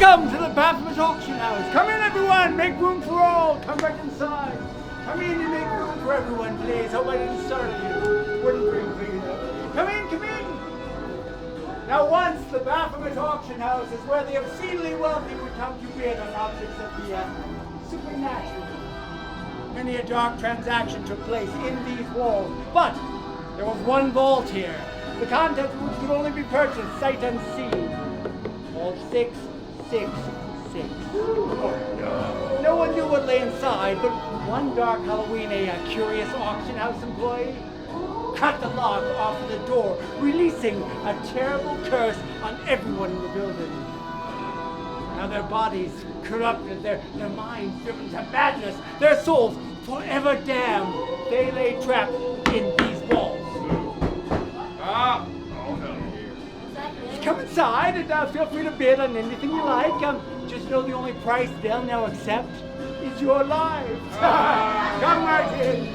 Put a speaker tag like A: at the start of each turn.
A: Welcome to the Baphomet Auction House. Come in, everyone. Make room for all. Come right inside. Come in and make room for everyone, please. Hope I didn't startle you. Wouldn't bring for you. Come in, come in. Now once the Baphomet Auction House is where the obscenely wealthy would come to bid on objects of the supernatural. Many a dark transaction took place in these walls, but there was one vault here, the contents of which could only be purchased sight unseen. Vault 666. No one knew what lay inside, but one dark Halloween, a curious auction house employee cut the lock off of the door, releasing a terrible curse on everyone in the building. Now their bodies corrupted, their minds driven to madness, their souls forever damned. They lay trapped in these walls. Come inside and feel free to bid on anything you like. Just know the only price they'll now accept is your lives. Come right in.